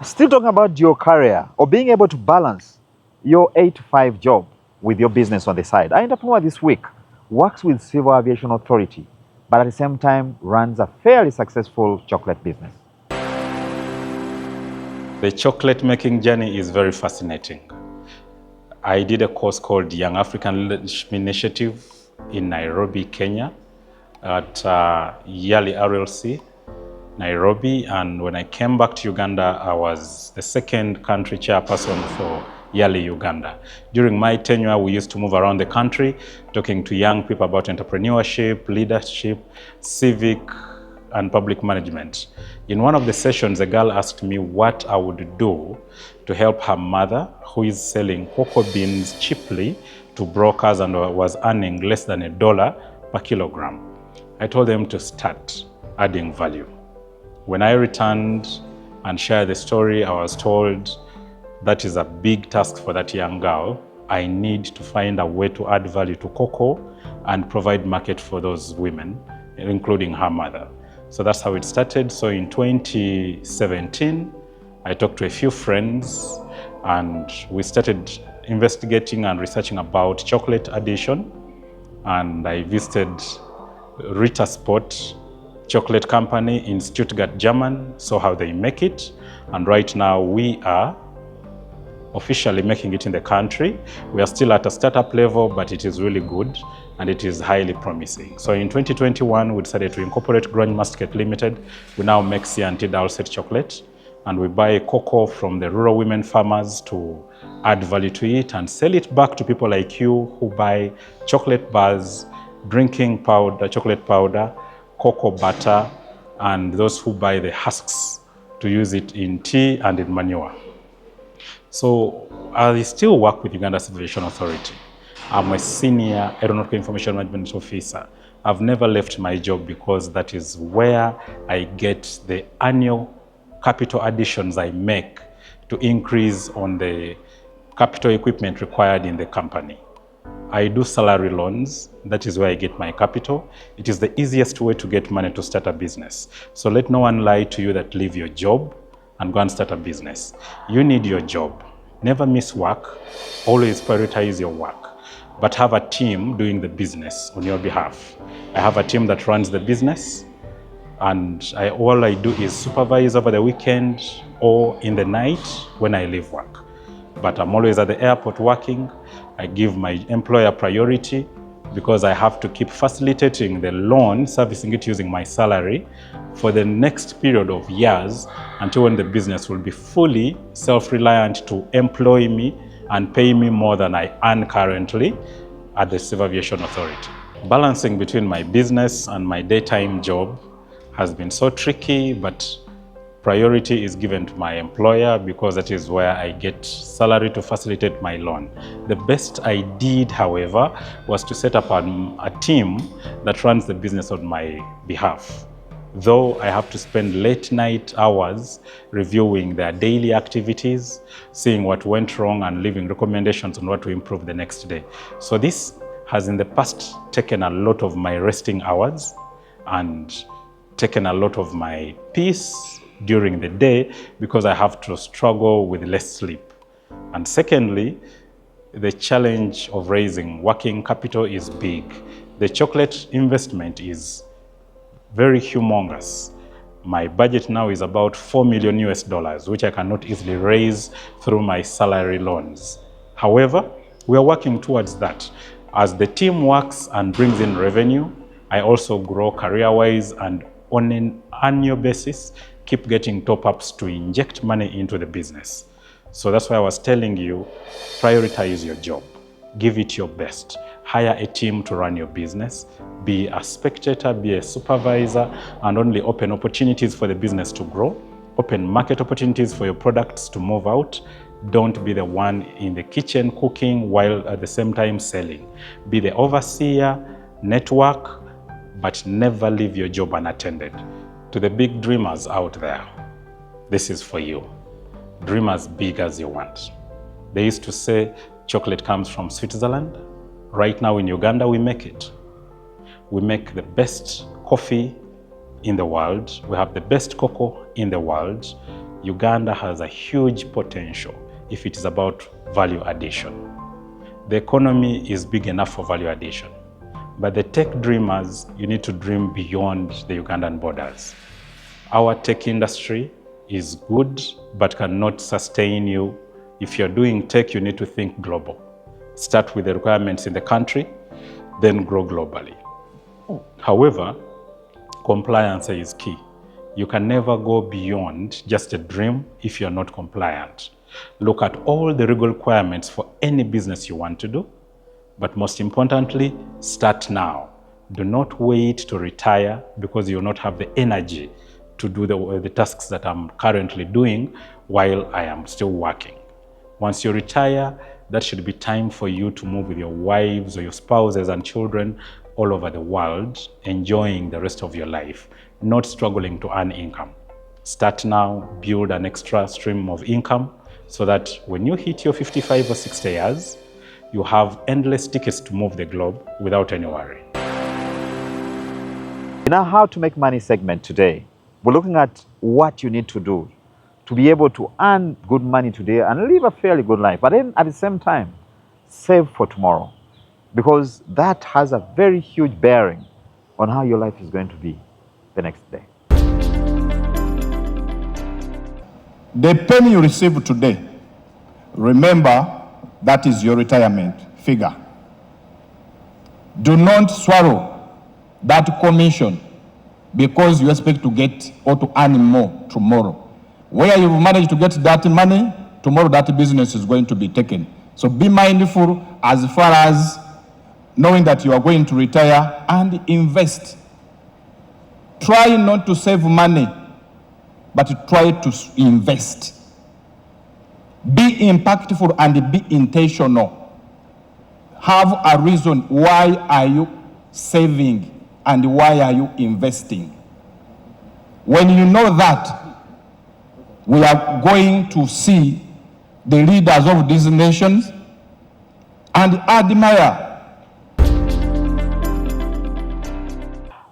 Still talking about your career or being able to balance your 8 to 5 job with your business on the side. Our entrepreneur this week works with Civil Aviation Authority, but at the same time runs a fairly successful chocolate business. The chocolate making journey is very fascinating. I did a course called Young African Leadership Initiative in Nairobi, Kenya at Yali RLC, Nairobi. And when I came back to Uganda, I was the second country chairperson for Yali Uganda. During my tenure, we used to move around the country talking to young people about entrepreneurship, leadership, civic, and public management. In one of the sessions, a girl asked me what I would do to help her mother, who is selling cocoa beans cheaply to brokers and was earning less than $1 per kilogram. I told them to start adding value. When I returned and shared the story, I was told that is a big task for that young girl. I need to find a way to add value to cocoa and provide market for those women, including her mother. So that's how it started. So in 2017, I talked to a few friends and we started investigating and researching about chocolate addition. And I visited Rita Sport chocolate company in Stuttgart, Germany, saw how they make it. And right now we are officially making it in the country. We are still at a startup level, but it is really good and it is highly promising. So in 2021, we decided to incorporate Growing Musket Limited. We now make C&T Dulcet chocolate, and we buy cocoa from the rural women farmers to add value to it and sell it back to people like you who buy chocolate bars, drinking powder, chocolate powder, cocoa butter, and those who buy the husks to use it in tea and in manure. So I still work with Uganda Civil Aviation Authority. I'm a senior aeronautical information management officer. I've never left my job because that is where I get the annual capital additions I make to increase on the capital equipment required in the company. I do salary loans. That is where I get my capital. It is the easiest way to get money to start a business. So let no one lie to you that leave your job and go and start a business. You need your job. Never miss work. Always prioritize your work. But have a team doing the business on your behalf. I have a team that runs the business, and all I do is supervise over the weekend or in the night when I leave work. But I'm always at the airport working. I give my employer priority because I have to keep facilitating the loan, servicing it using my salary for the next period of years until when the business will be fully self-reliant to employ me and pay me more than I earn currently at the Civil Aviation Authority. Balancing between my business and my daytime job has been so tricky, but priority is given to my employer because that is where I get salary to facilitate my loan. The best I did, however, was to set up a team that runs the business on my behalf. Though I have to spend late night hours reviewing their daily activities, seeing what went wrong and leaving recommendations on what to improve the next day. So this has in the past taken a lot of my resting hours and taken a lot of my peace during the day because I have to struggle with less sleep. And secondly, the challenge of raising working capital is big. The chocolate investment is very humongous. My budget now is about $4 million US, which I cannot easily raise through my salary loans. However, we are working towards that. As the team works and brings in revenue, I also grow career-wise and on an annual basis, keep getting top-ups to inject money into the business. So that's why I was telling you, prioritize your job. Give it your best. Hire a team to run your business. Be a spectator, be a supervisor, and only open opportunities for the business to grow. Open market opportunities for your products to move out. Don't be the one in the kitchen cooking while at the same time selling. Be the overseer, network, but never leave your job unattended. To the big dreamers out there, this is for you. Dream as big as you want. They used to say chocolate comes from Switzerland. Right now in Uganda, we make it. We make the best coffee in the world. We have the best cocoa in the world. Uganda has a huge potential if it is about value addition. The economy is big enough for value addition, but the tech dreamers, you need to dream beyond the Ugandan borders. Our tech industry is good, but cannot sustain you. If you're doing tech, you need to think global. Start with the requirements in the country, then grow globally. However, compliance is key. You can never go beyond just a dream if you're not compliant. Look at all the legal requirements for any business you want to do, but most importantly, start now. Do not wait to retire because you will not have the energy to do the tasks that I'm currently doing while I am still working. Once you retire, that should be time for you to move with your wives or your spouses and children all over the world, enjoying the rest of your life, not struggling to earn income. Start now, build an extra stream of income so that when you hit your 55 or 60 years, you have endless tickets to move the globe without any worry. In our How to Make Money segment today, we're looking at what you need to do to be able to earn good money today and live a fairly good life, but then at the same time, save for tomorrow, because that has a very huge bearing on how your life is going to be the next day. The penny you receive today, remember that is your retirement figure. Do not swallow that commission because you expect to get or to earn more tomorrow. Where you manage to get that money, tomorrow that business is going to be taken. So be mindful as far as knowing that you are going to retire and invest. Try not to save money, but try to invest. Be impactful and be intentional. Have a reason why are you saving and why are you investing. When you know that, we are going to see the leaders of these nations and admire.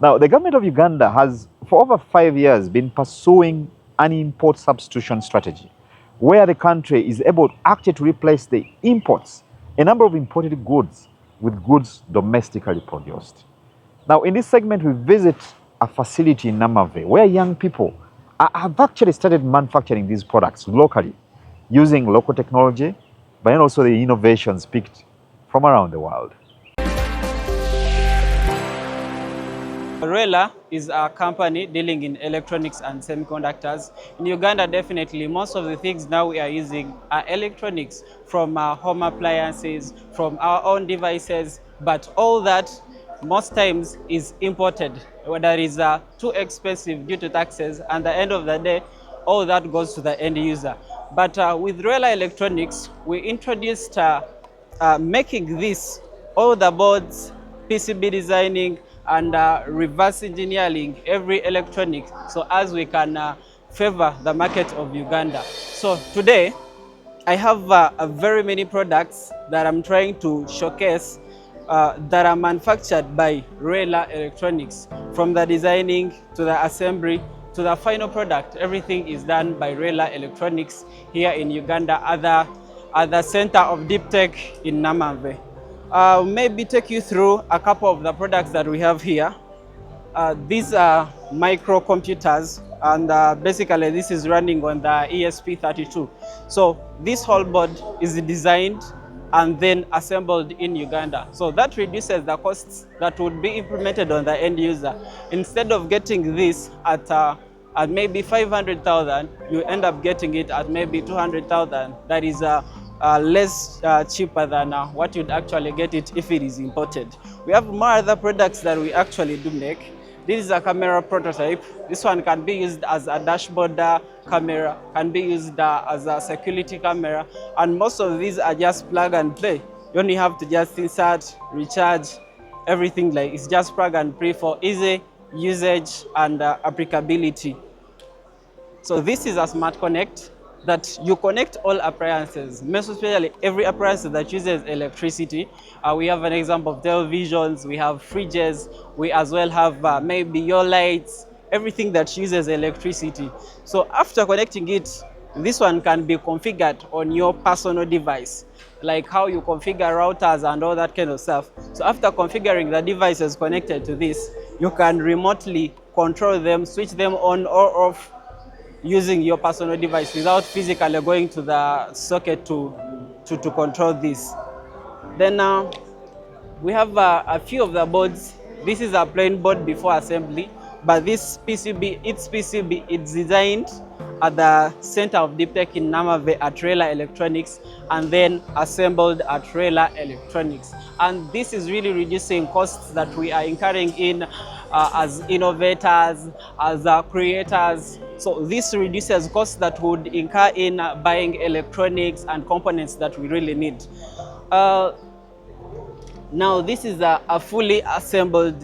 Now, the government of Uganda has, for over 5 years, been pursuing an import substitution strategy, where the country is able actually to replace the imports, a number of imported goods, with goods domestically produced. Now, in this segment, we visit a facility in Namave, where young people have actually started manufacturing these products locally, using local technology, but then also the innovations picked from around the world. Rela is a company dealing in electronics and semiconductors. In Uganda, definitely, most of the things now we are using are electronics, from our home appliances, from our own devices, but all that most times is imported, whether it is too expensive due to taxes, and at the end of the day, all that goes to the end user. But with Rela Electronics, we introduced making this, all the boards, PCB designing, and reverse engineering every electronic, so as we can favor the market of Uganda. So today, I have very many products that I'm trying to showcase that are manufactured by Rela Electronics. From the designing to the assembly to the final product, everything is done by Rela Electronics here in Uganda at the center of deep tech in Namave. Maybe take you through a couple of the products that we have here. These are microcomputers, and basically this is running on the ESP32. So this whole board is designed and then assembled in Uganda. So that reduces the costs that would be implemented on the end user. Instead of getting this at maybe 500,000, you end up getting it at maybe 200,000. That is less cheaper than what you'd actually get it if it is imported. We have more other products that we actually do make. This is a camera prototype. This one can be used as a dashboard camera, can be used as a security camera, and most of these are just plug and play. You only have to just insert, recharge, everything like it's just plug and play for easy usage and applicability. So this is a smart connect that you connect all appliances, most especially every appliance that uses electricity. We have an example of televisions, we have fridges, we as well have maybe your lights, everything that uses electricity. So after connecting it, this one can be configured on your personal device, like how you configure routers and all that kind of stuff. So after configuring the devices connected to this, you can remotely control them, switch them on or off using your personal device without physically going to the socket to control this. Then we have a few of the boards. This is a plain board before assembly, but this PCB, it's designed at the Center of Deep Tech in Namave at Rela Electronics, and then assembled at Rela Electronics. And this is really reducing costs that we are incurring in as innovators, as creators. So this reduces costs that would incur in buying electronics and components that we really need. Now this is a fully assembled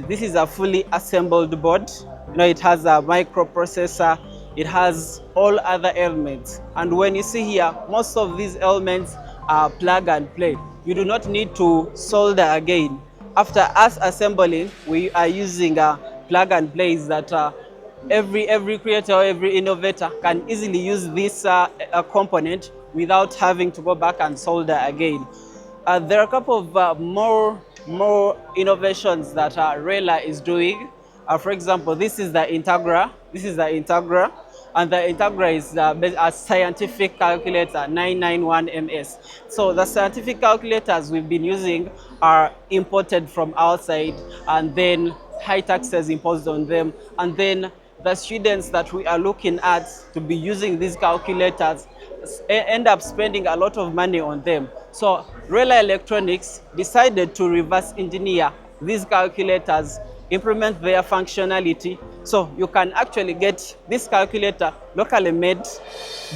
board. You know, it has a microprocessor, it has all other elements. And when you see here, most of these elements are plug and play. You do not need to solder again. After us assembling, we are using plug and plays that every creator, every innovator can easily use this component without having to go back and solder again. There are a couple of more innovations that Rela is doing. For example, this is the Integra. And the Integra is a scientific calculator, 991 MS. So the scientific calculators we've been using are imported from outside, and then high taxes imposed on them, and then the students that we are looking at to be using these calculators end up spending a lot of money on them. So Rela Electronics decided to reverse engineer these calculators, implement their functionality, so you can actually get this calculator locally made,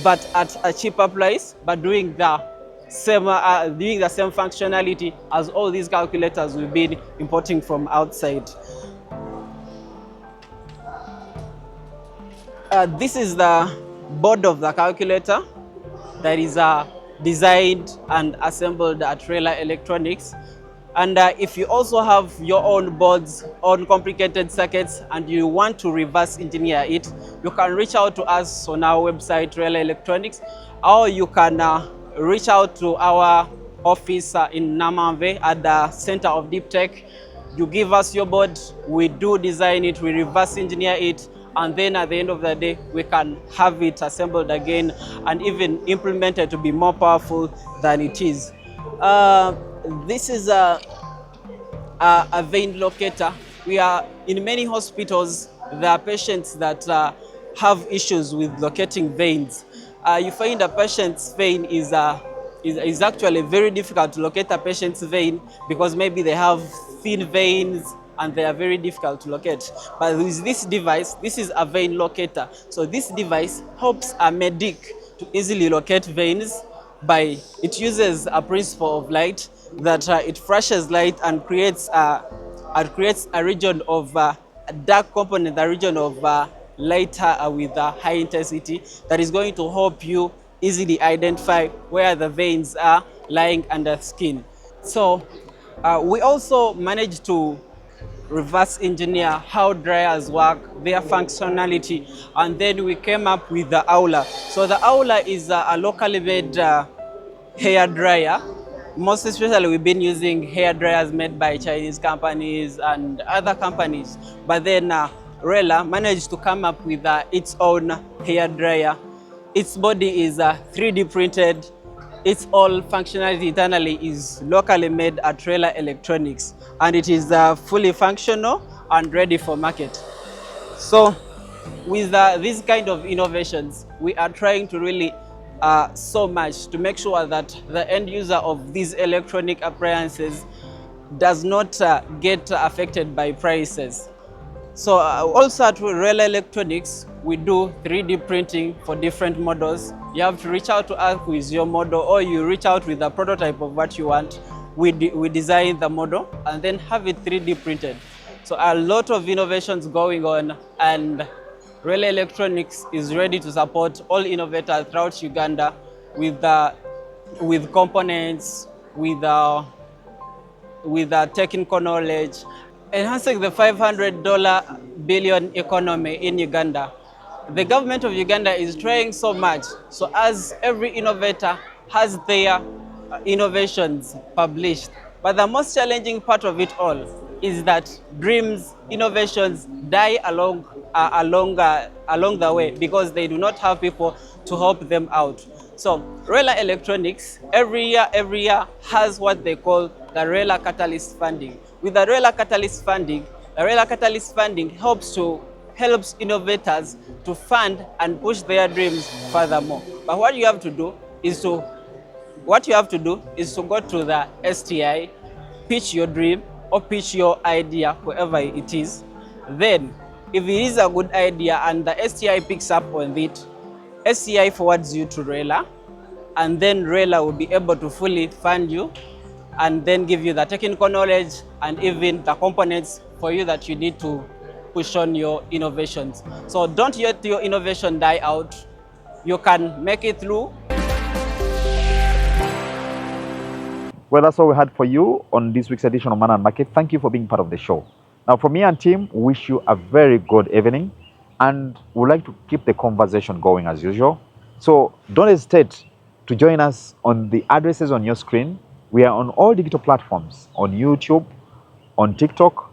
but at a cheaper price, but doing the same functionality as all these calculators we've been importing from outside. This is the board of the calculator that is designed and assembled at Rela Electronics. And if you also have your own boards, own complicated circuits, and you want to reverse engineer it, you can reach out to us on our website, Rela Electronics, or you can reach out to our office in Namave at the Center of Deep Tech. You give us your board, we do design it, we reverse engineer it, and then at the end of the day, we can have it assembled again and even implemented to be more powerful than it is. This is a vein locator. We are in many hospitals, there are patients that have issues with locating veins. You find a patient's vein is actually very difficult to locate a patient's vein because maybe they have thin veins and they are very difficult to locate. But with this device, this is a vein locator. So this device helps a medic to easily locate veins by, it uses a principle of light that it flashes light and creates a region of a dark component, a region of lighter with high intensity that is going to help you easily identify where the veins are lying under skin. So we also managed to reverse engineer how dryers work, their functionality, and then we came up with the Aula. So the Aula is a locally made hair dryer. Most especially we've been using hair dryers made by Chinese companies and other companies, but then Rela managed to come up with its own hair dryer. Its body is 3D printed. Its all functionality internally is locally made at Rela Electronics, and it is fully functional and ready for market. So with these kind of innovations, we are trying to really so much to make sure that the end user of these electronic appliances does not get affected by prices. So also at Rela Electronics, we do 3D printing for different models. You have to reach out to us with your model, or you reach out with a prototype of what you want. We design the model and then have it 3D printed. So a lot of innovations going on, and Rela Electronics is ready to support all innovators throughout Uganda with components, with technical knowledge. Enhancing the $500 billion economy in Uganda. The government of Uganda is trying so much. So as every innovator has their innovations published. But the most challenging part of it all is that dreams, innovations die along the way because they do not have people to help them out. So Rela Electronics every year has what they call the Rela Catalyst funding. With the Rela Catalyst funding, helps innovators to fund and push their dreams furthermore. But what you have to do is to go to the STI, pitch your dream or pitch your idea, wherever it is. Then, if it is a good idea and the STI picks up on it, STI forwards you to RELA, and then RELA will be able to fully fund you and then give you the technical knowledge and even the components for you that you need to push on your innovations. So don't let your innovation die out. You can make it through. Well, that's all we had for you on this week's edition of Man and Market. Thank you for being part of the show. Now, from me and team, wish you a very good evening, and we'd like to keep the conversation going as usual. So don't hesitate to join us on the addresses on your screen. We are on all digital platforms, on YouTube, on TikTok,